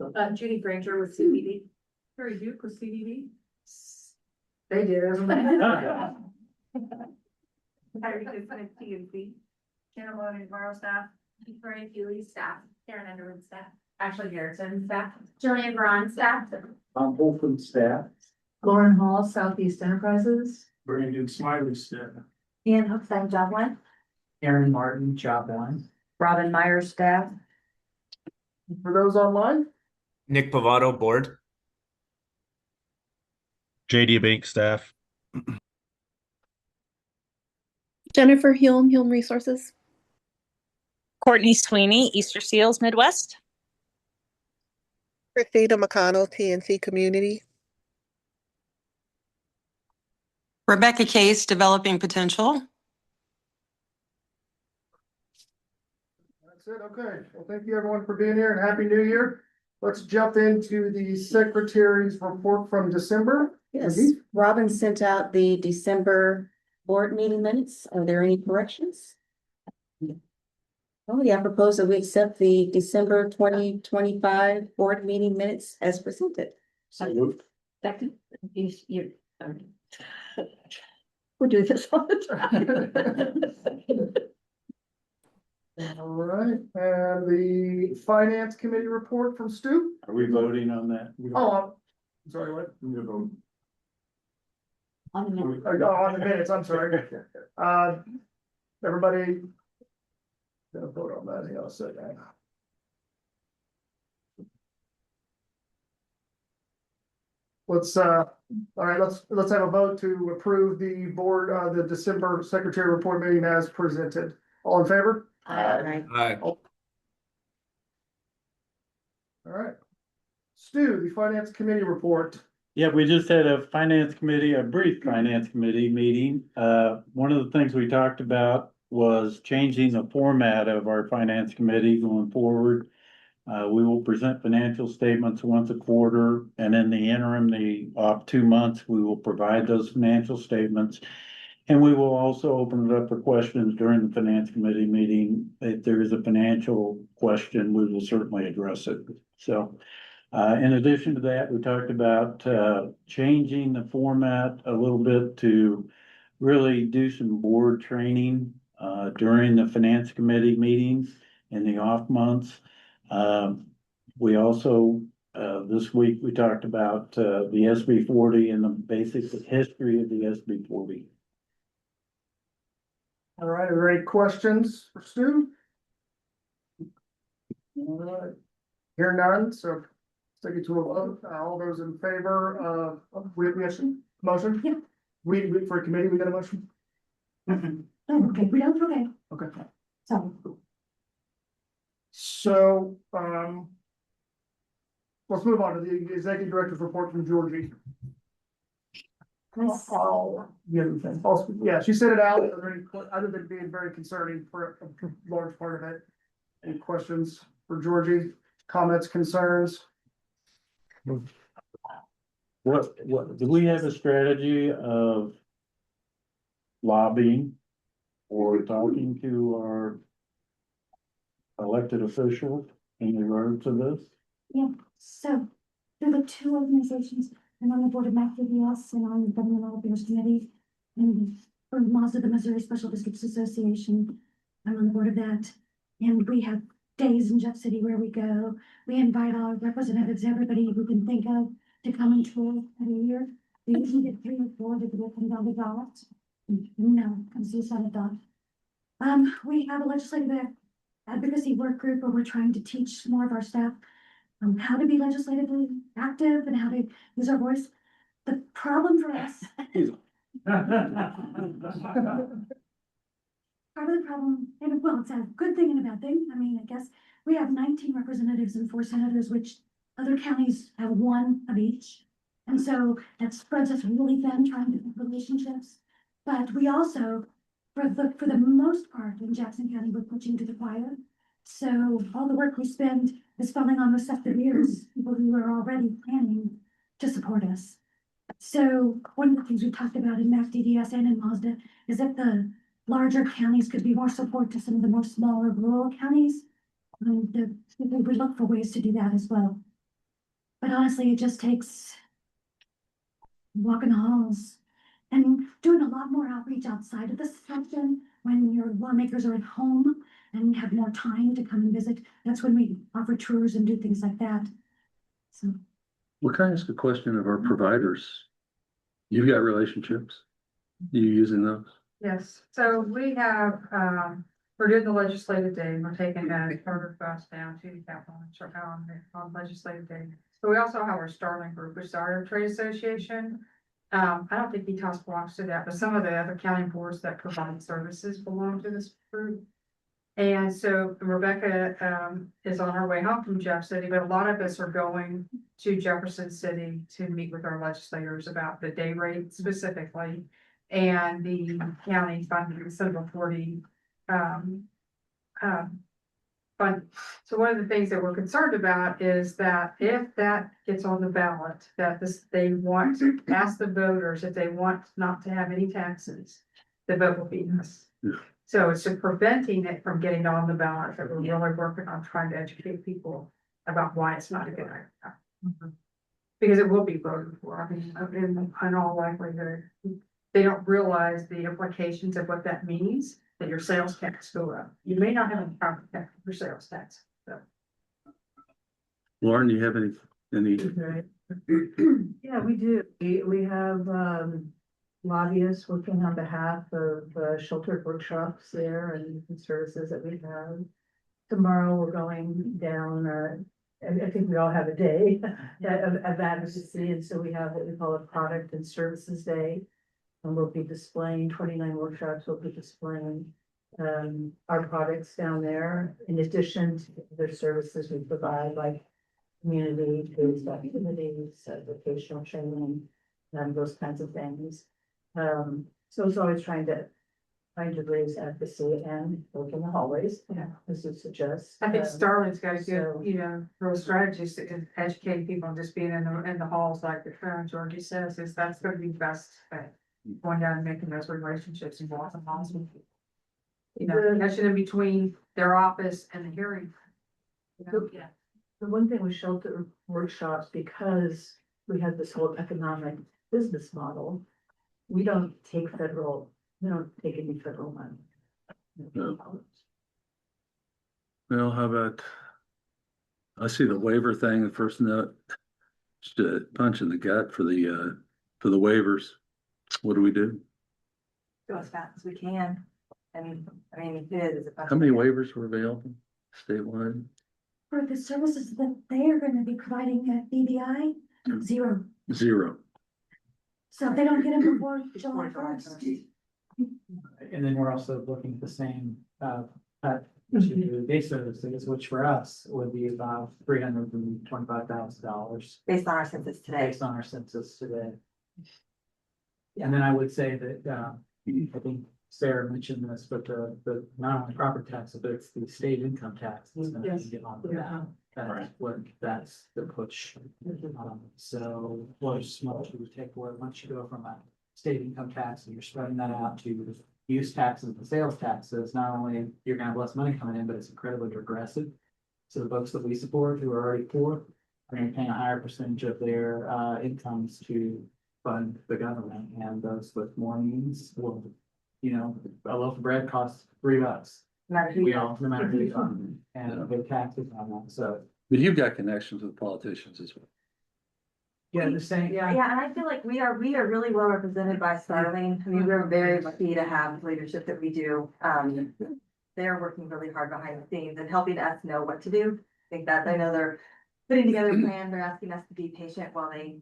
Speaker 7: it.
Speaker 5: Judy Granger with CDD. Terry Duke with CDD.
Speaker 11: They did.
Speaker 6: Harry Goodman, PNC. Shannon Maloney, tomorrow staff. Victoria Healy, staff. Karen Underwood, staff. Ashley Garrison, staff. Joanne Braun, staff.
Speaker 1: I'm Wolfen staff.
Speaker 5: Lauren Hall, Southeast Enterprises.
Speaker 8: Brandon Smiley staff.
Speaker 4: Ian Hookstein, job one.
Speaker 8: Aaron Martin, job one.
Speaker 2: Robin Myers, staff.
Speaker 11: For those online,
Speaker 3: Nick Pavato, board.
Speaker 15: JD Bank staff.
Speaker 16: Jennifer Hulme, Hulme Resources.
Speaker 17: Courtney Sweeney, Easter Seals, Midwest.
Speaker 12: Christina McConnell, TNC Community.
Speaker 17: Rebecca Case, Developing Potential.
Speaker 11: that's it. Okay. Well, thank you everyone for being here and Happy New Year. Let's jump into the secretary's report from December.
Speaker 13: Yes, Robin sent out the December board meeting minutes. Are there any corrections? Oh, yeah, I propose that we accept the December 2025 board meeting minutes as presented.
Speaker 1: Salute.
Speaker 7: Second, you're. We do this all the time.
Speaker 11: All right, and the finance committee report from Stu.
Speaker 1: Are we voting on that?
Speaker 11: Oh, I'm sorry, what?
Speaker 7: On the minute.
Speaker 11: On the minutes, I'm sorry. Everybody. Gonna vote on that, yeah, I'll say that. Let's, all right, let's have a vote to approve the board, the December secretary report meeting as presented. All in favor?
Speaker 3: Aye.
Speaker 11: All right. Stu, the finance committee report.
Speaker 1: Yeah, we just had a brief finance committee meeting. One of the things we talked about was changing the format of our finance committee going forward. We will present financial statements once a quarter, and in the interim, the 2 months, we will provide those financial statements. And we will also open it up for questions during the finance committee meeting. If there is a financial question, we will certainly address it. So, in addition to that, we talked about changing the format a little bit to really do some board training during the finance committee meetings in the off months. We also, this week, we talked about the SB 40 and the basic history of the SB 40.
Speaker 11: All right, are there any questions for Stu? All right, hear none, so take it to a vote. All those in favor of, we have a motion?
Speaker 4: Yeah.
Speaker 11: We, for a committee, we got a motion?
Speaker 4: Oh, okay, we don't, okay,
Speaker 11: Okay.
Speaker 4: so.
Speaker 11: So, let's move on to the executive director's report from Georgie. Yeah, she sent it out, Are there any other than being very concerning for a large part of it. Any questions for Georgie, comments, concerns?
Speaker 1: What, do we have a strategy of lobbying or talking to our elected officials in regard to this?
Speaker 4: Yeah, so there are the two organizations, I'm on the board of MACDS and on the Governmental Affairs Committee. And for Mazda, the Missouri Special Districts Association, I'm on the board of that. And we have days in Jeff City where we go. We invite our representatives, everybody we can think of, to come and tour every year. We usually get 3 or 4 to get $10 dollars. No, come see us on a dot. We have a legislative advocacy work group where we're trying to teach more of our staff how to be legislatively active and how to use our voice. The problem for us. Part of the problem, and well, it's a good thing and a bad thing. I mean, I guess we have 19 representatives and 4 senators, which other counties have 1 of each. And so that spreads us really thin trying to build relationships. But we also, for the most part in Jackson County, we're preaching to the choir. So all the work we spend is falling on receptive ears, people who are already planning to support us. So one of the things we talked about in MACDDS and in Mazda is that the larger counties could be more support to some of the more smaller rural counties. We look for ways to do that as well. But honestly, it just takes walking the halls and doing a lot more outreach outside of the session when your lawmakers are at home and have more time to come and visit. That's when we offer tours and do things like that. So.
Speaker 18: Well, can I ask a question of our providers? You've got relationships? You using those?
Speaker 5: Yes, so we have, we're doing the legislative day, we're taking a charter bus down to the Capitol on legislative day. So we also have our Starling group, which is our trade association. I don't think ETOS belongs to that, but some of the other county boards that provide services belong to this group. And so Rebecca is on her way home from Jeff City, but a lot of us are going to Jefferson City to meet with our legislators about the day rate specifically. And the county funding, Central 40 fund. So one of the things that we're concerned about is that if that gets on the ballot, that they want to ask the voters if they want not to have any taxes, the vote will be yes. Yeah. So it's preventing it from getting on the ballot that we're really working on trying to educate people about why it's not a good idea. Mm-hmm. Because it will be voted for. I mean, in all likelihood, they don't realize the implications of what that means, that your sales tax go up. You may not have a proper tax for sales tax. So.
Speaker 18: Lauren, do you have any?
Speaker 19: Yeah, we do. We have lobbyists working on behalf of sheltered workshops there and services that we have. Tomorrow we're going down, I think we all have a day of advocacy, and so we have what we call a product and services day. And we'll be displaying 29 workshops, we'll be displaying our products down there, in addition to the services we provide, like community-based activities, vocational training, and those kinds of things. So it's always trying to raise advocacy and work in the hallways, as you suggest.
Speaker 5: I think Starling's got a good, real strategies to educate people, just being in the halls, like the Georgie says, that's going to be best. Going down and making those relationships and walking halls with people. Connection in between their office and the hearing.
Speaker 19: Yeah. The one thing with shelter workshops, because we have this whole economic business model, we don't take any federal money.
Speaker 18: No. Well, how about, I see the waiver thing, the first note, just a punch in the gut for the waivers. What do we do?
Speaker 9: Go as fast as we can. I mean, it is.
Speaker 18: How many waivers were available statewide?
Speaker 4: For the services that they are going to be providing at BBI, 0.
Speaker 18: 0.
Speaker 4: So if they don't get them before July 1st.
Speaker 3: And then we're also looking at the same,
Speaker 20: to day services, which for us would be about $325,000
Speaker 9: Based on our census today.
Speaker 20: based on our census today. And then I would say that, I think Sarah mentioned this, but the not only property tax, but it's the state income tax that's gonna
Speaker 19: Yes.
Speaker 20: get on that. That's the push. So once you take away, once you go from a state income tax and you're spreading that out to use taxes and sales taxes, not only you're gonna have less money coming in, but it's incredibly regressive. So the folks that we support who are already poor are gonna pay a higher percentage of their incomes to fund the government, and those with more means will, you know, a loaf of bread costs $3. We all, no matter who you are, and the taxes on that, so.
Speaker 18: But you've got connections with politicians as well.
Speaker 20: Yeah, the same,
Speaker 9: Yeah, and I feel like we are really well represented by Starling. I mean, we're very lucky to have leadership that we do. They're working really hard behind the scenes and helping us know what to do. I think that, I know they're putting together a plan. They're asking us to be patient while they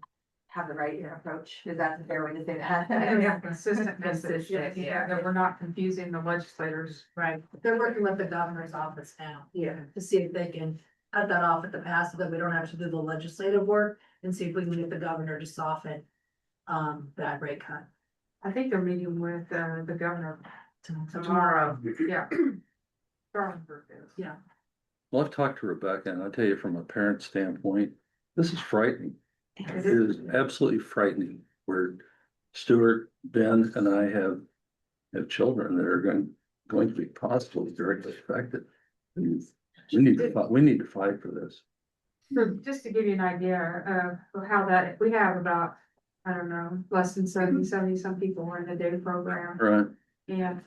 Speaker 9: have the right approach. Is that a fair way to say that?
Speaker 5: And we have consistent message, yeah, that we're not confusing the legislators.
Speaker 19: Right, they're working with the governor's office now. Yeah. To see if they can cut that off at the pass so that we don't have to do the legislative work and see if we can get the governor to soften that rate cut.
Speaker 5: I think they're meeting with the governor tomorrow, yeah. Darlingsburg is.
Speaker 19: Yeah.
Speaker 18: Well, I've talked to Rebecca, and I'll tell you from a parent standpoint, this is frightening. It is absolutely frightening where Stuart, Ben, and I have children that are going to be possibly directly affected. We need to fight for this.
Speaker 5: So just to give you an idea of how that, we have about, I don't know, less than 70 some people in the day program.
Speaker 18: Right.
Speaker 5: And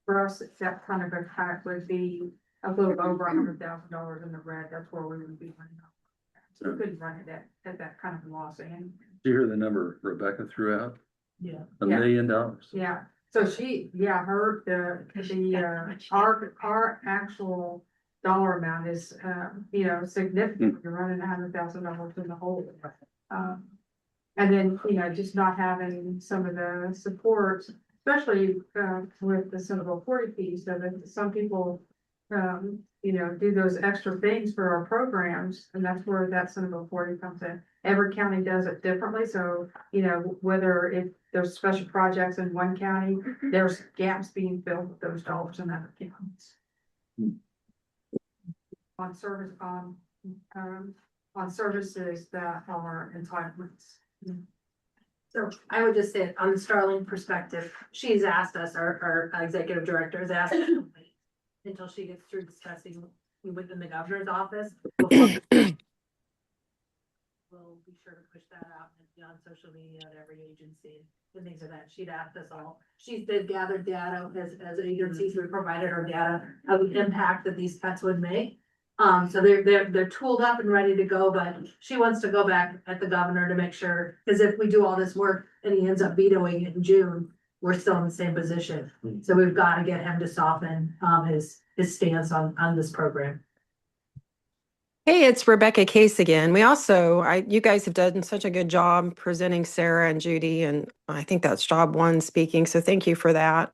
Speaker 5: for us, that kind of a cut would be a little over $100,000 in the red. That's where we would be running. So we couldn't run it at that kind of loss. And
Speaker 18: Did you hear the number Rebecca threw out?
Speaker 19: Yeah.
Speaker 18: $1 million.
Speaker 5: yeah, so she, our actual dollar amount is, significant. You're running $100,000 in the hole. And then, just not having some of the support, especially, with the Senate 40 fees, so that some people, do those extra things for our programs, and that's where that Senate 40 comes in. Every county does it differently, so, whether if there's special projects in one county, there's gaps being filled with those dollars in other counties. On services that are entitlements.
Speaker 19: So I would just say, on the Starling perspective, she's asked us, our executive director has asked us to wait until she gets through discussing within the governor's office. We'll be sure to push that out on social media at every agency and things like that. She'd asked us all. She's been gathered data as agencies. We provided her data of the impact that these cuts would make. So they're tooled up and ready to go, but she wants to go back at the governor to make sure, because if we do all this work and he ends up vetoing it in June, we're still in the same position. So we've got to get him to soften his stance on this program.
Speaker 17: Hey, it's Rebecca Case again. We also, you guys have done such a good job presenting Sarah and Judy, and I think that's job one speaking. So thank you for that.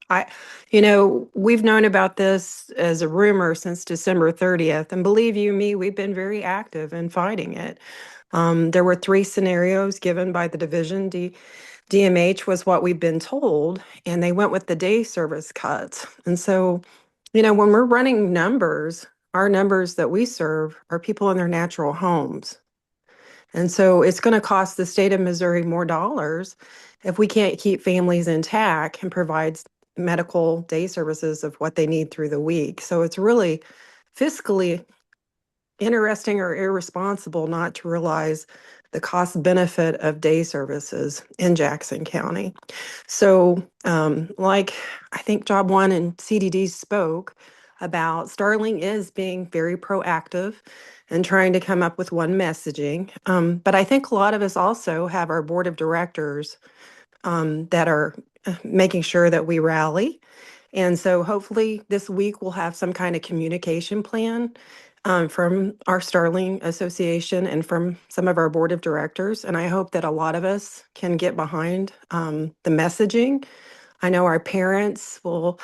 Speaker 17: We've known about this as a rumor since December 30th, and believe you me, we've been very active in fighting it. There were 3 scenarios given by the division. DMH was what we've been told, and they went with the day service cuts. And so, when we're running numbers, our numbers that we serve are people in their natural homes. And so it's going to cost the state of Missouri more dollars if we can't keep families intact and provide medical day services of what they need through the week. So it's really fiscally interesting or irresponsible not to realize the cost benefit of day services in Jackson County. So like I think job one and CDD spoke about, Starling is being very proactive and trying to come up with one messaging. But I think a lot of us also have our board of directors that are making sure that we rally. And so hopefully this week we'll have some kind of communication plan from our Starling Association and from some of our board of directors. And I hope that a lot of us can get behind the messaging. I know our parents will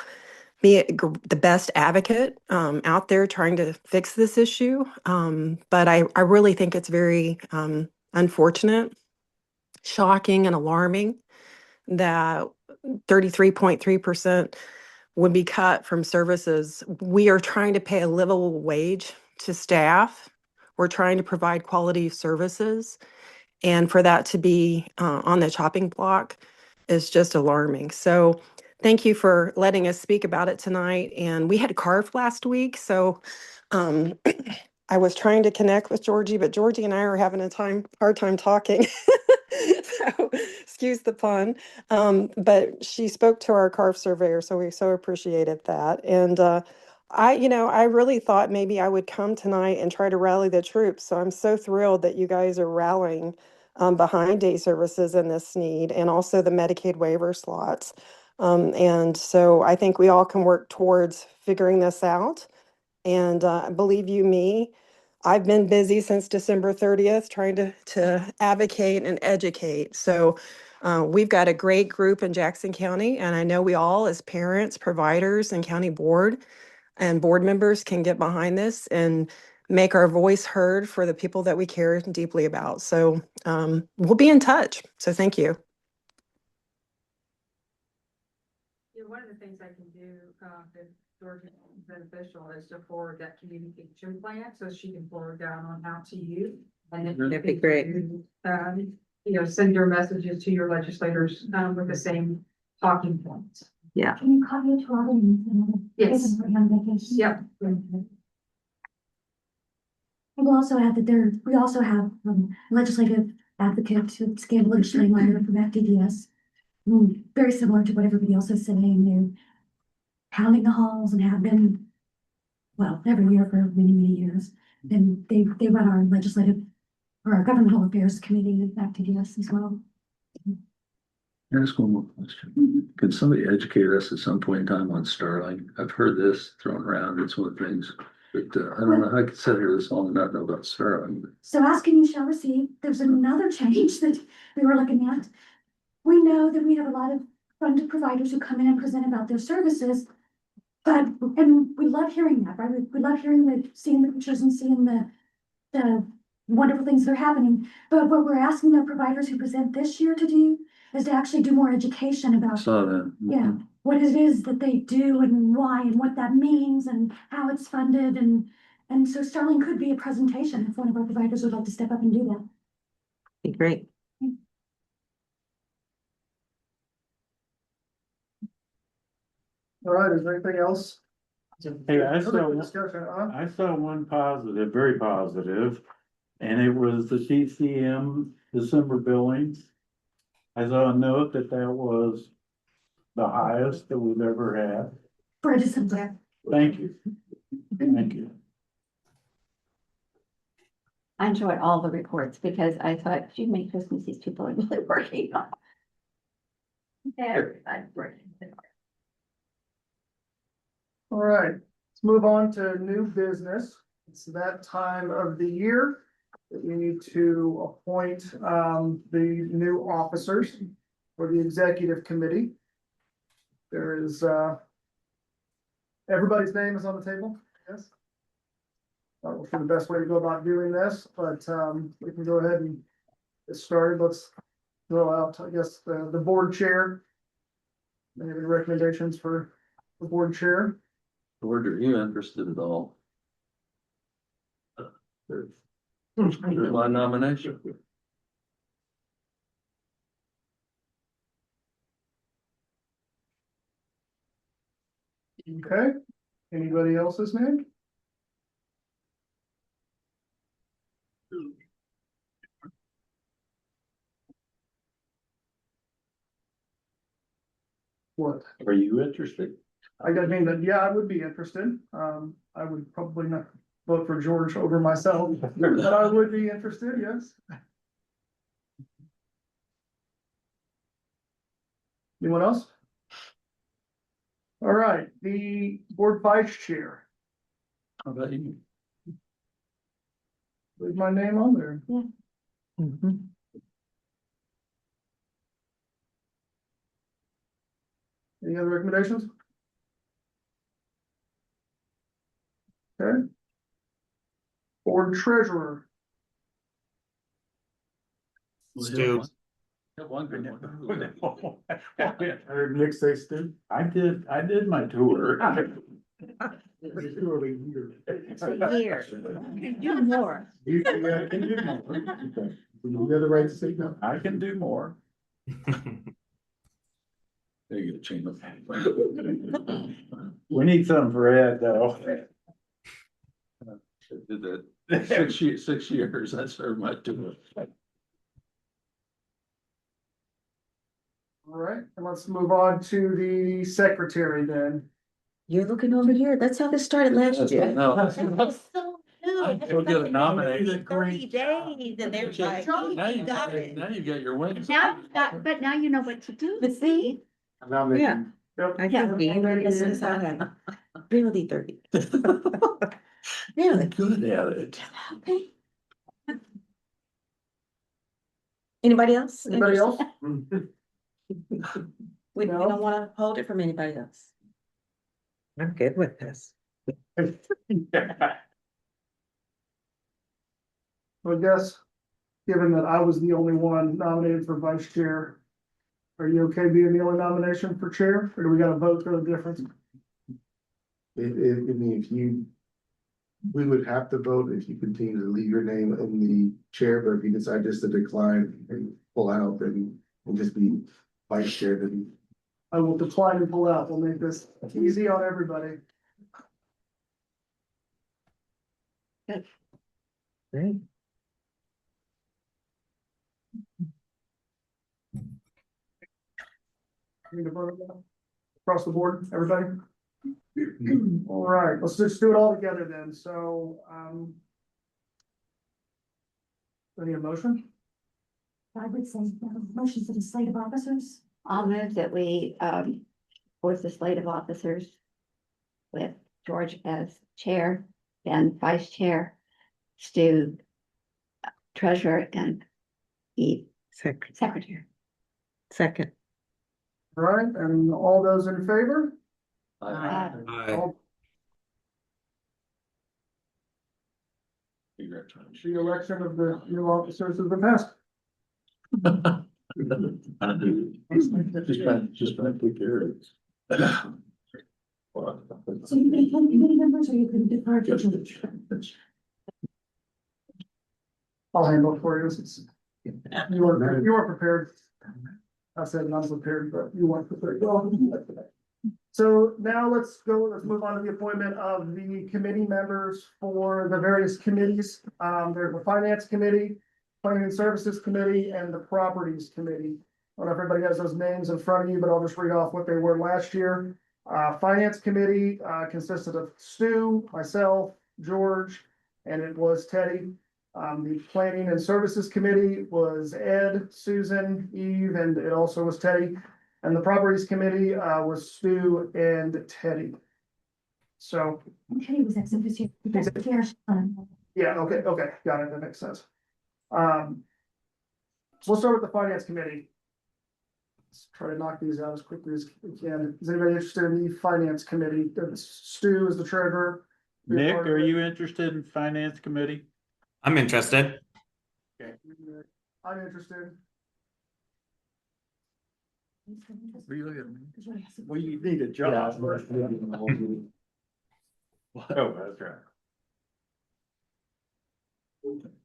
Speaker 17: be the best advocate out there trying to fix this issue. But I really think it's very unfortunate, shocking, and alarming that 33.3% would be cut from services. We are trying to pay a livable wage to staff. We're trying to provide quality services. And for that to be on the chopping block is just alarming. So thank you for letting us speak about it tonight. And we had carved last week. So I was trying to connect with Georgie, but Georgie and I are having a hard time talking. So excuse the pun. But she spoke to our carve surveyor, so we so appreciated that. And I really thought maybe I would come tonight and try to rally the troops. So I'm so thrilled that you guys are rallying behind day services in this need and also the Medicaid waiver slots. And so I think we all can work towards figuring this out. And believe you me, I've been busy since December 30th trying to advocate and educate. So we've got a great group in Jackson County, and I know we all, as parents, providers, and county board and board members, can get behind this and make our voice heard for the people that we care deeply about. So we'll be in touch. So thank you.
Speaker 5: Yeah, one of the things I can do, if Georgia is beneficial, is to forward that communication plan, so she can forward down on how to use. And then
Speaker 12: That'd be great.
Speaker 5: Send your messages to your legislators, with the same talking points.
Speaker 12: Yeah.
Speaker 4: Can you copy it to all of them?
Speaker 5: Yes.
Speaker 4: Yep. I will also add that we also have legislative advocates who scan legislative letter from FDDS. Very similar to what everybody else is saying. They're pounding the halls and have been, well, every year for many, many years. And they run our legislative or our governmental affairs committee at FDDS as well.
Speaker 18: Can I ask one more question? Can somebody educate us at some point in time on Starling? I've heard this thrown around. It's one of the things, but I don't know how I could sit here this long and not know about Starling.
Speaker 4: So asking you shall receive, there's another change that we were looking at. We know that we have a lot of funded providers who come in and present about their services. And we love hearing that, right? We love seeing the pictures and seeing the wonderful things that are happening. But what we're asking the providers who present this year to do is to actually do more education about,
Speaker 18: Saw that.
Speaker 4: yeah, what it is that they do and why and what that means and how it's funded. And so Starling could be a presentation if one of our providers would like to step up and do that.
Speaker 12: Be great.
Speaker 11: All right, is there anything else?
Speaker 1: Hey,
Speaker 11: Discussion,
Speaker 1: I saw one positive, very positive, and it was the CCM December billings. I saw a note that was the highest that we've ever had.
Speaker 4: For December.
Speaker 1: Thank you. Thank you.
Speaker 7: I enjoyed all the reports because I thought, gee, Merry Christmas, these people are really working on. Everybody's working.
Speaker 11: All right, let's move on to new business. It's that time of the year that we need to appoint the new officers for the executive committee. There is everybody's name is on the table, yes? Not sure the best way to go about doing this, but we can go ahead and get started. Let's throw out, I guess, the board chair. Any recommendations for the board chair?
Speaker 18: George, are you interested at all? There's my nomination.
Speaker 11: Okay, anybody else's name? What?
Speaker 1: Are you interested?
Speaker 11: I mean, that, yeah, I would be interested. I would probably not vote for George over myself, but I would be interested, yes. Anyone else? All right, the board vice chair.
Speaker 18: How about you?
Speaker 11: Leave my name on there.
Speaker 7: Yeah.
Speaker 11: Any other recommendations? board treasurer.
Speaker 1: Stu.
Speaker 14: I heard Nick say Stu.
Speaker 1: I did my tour.
Speaker 7: Here. Do more.
Speaker 14: You can do more. You have the right to say no.
Speaker 1: I can do more.
Speaker 18: There you go, chain of.
Speaker 1: We need something for Ed, though.
Speaker 18: Did that 6 years, I served my tour.
Speaker 11: All right, and let's move on to the secretary then.
Speaker 13: You're looking over here. That's how this started last year.
Speaker 18: No.
Speaker 13: We'll
Speaker 18: get a nomination.
Speaker 13: 30 days and they're like,
Speaker 18: Now
Speaker 13: you
Speaker 18: you
Speaker 13: got it.
Speaker 18: now you got your wings.
Speaker 7: Now, but now you know what to do.
Speaker 13: But see,
Speaker 14: Now making.
Speaker 13: yeah.
Speaker 18: I
Speaker 13: Yeah, this is how that, really 30. Really?
Speaker 18: Good at it.
Speaker 13: Okay. Anybody else?
Speaker 11: Anybody else?
Speaker 13: We don't wanna hold it from anybody else.
Speaker 12: I'm good with this.
Speaker 11: I guess, given that I was the only one nominated for vice chair, are you okay being the only nomination for chair, or do we gotta vote for the difference?
Speaker 14: I mean, if you, we would have to vote if you continue to leave your name in the chair, but if you decide just to decline and pull out, then we'll just be vice chair, then.
Speaker 11: I will decline and pull out. We'll make this easy on everybody.
Speaker 12: Great.
Speaker 11: Need to vote on that? Across the board, everybody? All right, let's just do it all together then, so, any motion?
Speaker 4: I would say, motion for the slate of officers.
Speaker 7: I'll move that we, force the slate of officers with George as chair, Ben vice chair, Stu treasurer, and Eve secretary.
Speaker 12: Second.
Speaker 11: All right, and all those in favor?
Speaker 18: Congratulations.
Speaker 11: The election of the new officers has been passed.
Speaker 18: Just trying to take care of it.
Speaker 4: So you can appoint committee members or you can defer to.
Speaker 11: I'll handle it for you. You weren't prepared. I said I'm prepared, but you weren't prepared. So now let's move on to the appointment of the committee members for the various committees. There's the finance committee, planning and services committee, and the properties committee. I don't know if everybody has those names in front of you, but I'll just read off what they were last year. Finance committee consisted of Stu, myself, George, and it was Teddy. The planning and services committee was Ed, Susan, Eve, and it also was Teddy. And the properties committee was Stu and Teddy. So,
Speaker 4: Teddy was ex officio.
Speaker 11: yeah, okay, got it, that makes sense. So we'll start with the finance committee. Let's try to knock these out as quickly as we can. Is anybody interested in the finance committee? Stu is the treasurer.
Speaker 1: Nick, are you interested in finance committee?
Speaker 3: I'm interested.
Speaker 11: Okay. I'm interested.
Speaker 1: Well, you need a job. Oh, that's right.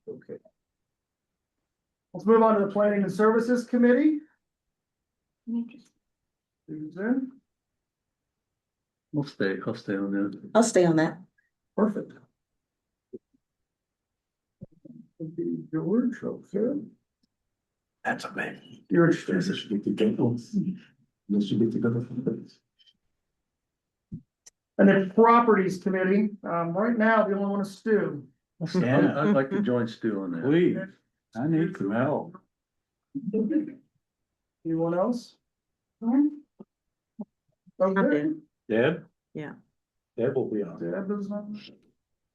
Speaker 11: Okay. Let's move on to the planning and services committee. Susan,
Speaker 18: I'll stay on that.
Speaker 13: I'll stay on that.
Speaker 11: perfect. George, okay.
Speaker 1: That's amazing.
Speaker 11: You're
Speaker 14: This
Speaker 11: interested.
Speaker 14: should be together. This should be together.
Speaker 11: And then properties committee, right now, the only one is Stu.
Speaker 1: Yeah,
Speaker 18: I'd like to join Stu on that.
Speaker 1: please. I need some help.
Speaker 11: Anyone else?
Speaker 13: I'm
Speaker 11: Okay.
Speaker 13: in.
Speaker 1: Deb?
Speaker 12: Yeah.
Speaker 1: Deb will be on.
Speaker 11: Deb is on.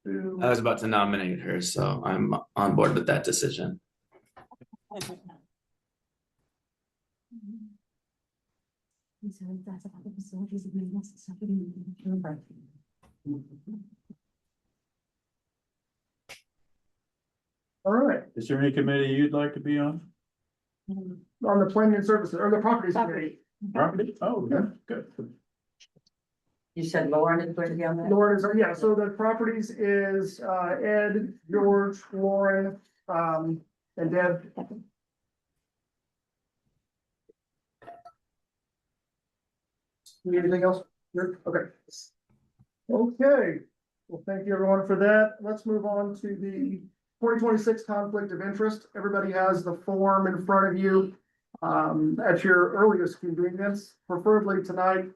Speaker 11: Stu.
Speaker 3: I was about to nominate her, so I'm on board with that decision.
Speaker 4: So that's about the facilities and maintenance stuff.
Speaker 1: Is there any committee you'd like to be on?
Speaker 11: On the planning and services, or the properties committee.
Speaker 1: Property? Oh, good, good.
Speaker 2: You said Lauren is going to be on that?
Speaker 11: Lauren is, yeah, so the properties is, Ed, George, Lauren, and Deb. Need anything else? Good, okay. Okay, well, thank you everyone for that. Let's move on to the 2026 conflict of interest. Everybody has the form in front of you. At your earliest convenience, preferably tonight,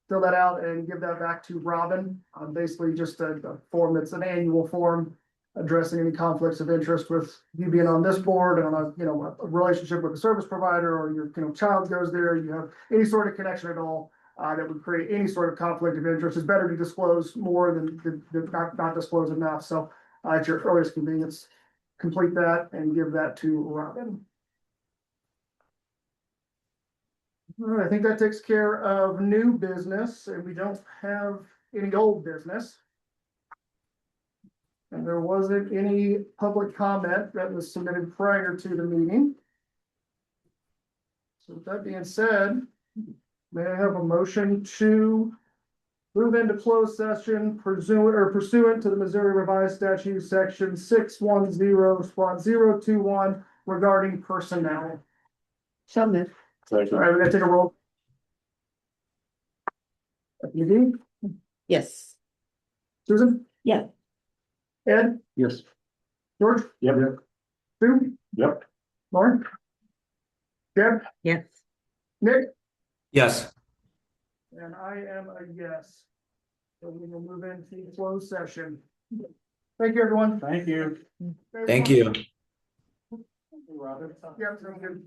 Speaker 11: fill that out and give that back to Robin. Basically just a form that's an annual form addressing any conflicts of interest with you being on this board and on a relationship with a service provider, or your, child goes there, you have any sort of connection at all. That would create any sort of conflict of interest. It's better to disclose more than not disclose enough. So at your earliest convenience, complete that and give that to Robin. All right, I think that takes care of new business, and we don't have any old business. And there wasn't any public comment that was submitted prior to the meeting. So with that being said, may I have a motion to move into closed session pursuant to the Missouri Revised Statute, section 610.021 regarding personnel.
Speaker 7: So moved.
Speaker 11: All right, we're gonna take a roll. Eugene,
Speaker 13: Yes.
Speaker 11: Susan,
Speaker 7: Yeah.
Speaker 11: Ed,
Speaker 18: Yes.
Speaker 11: George,
Speaker 1: Yep.
Speaker 11: Sue,
Speaker 1: Yep.
Speaker 11: Lauren, Deb,
Speaker 12: Yes.
Speaker 11: Nick,
Speaker 3: Yes.
Speaker 11: and I am a yes. So we will move into closed session. Thank you, everyone.
Speaker 1: Thank you.
Speaker 3: Thank you.
Speaker 11: Yeah, sounds good.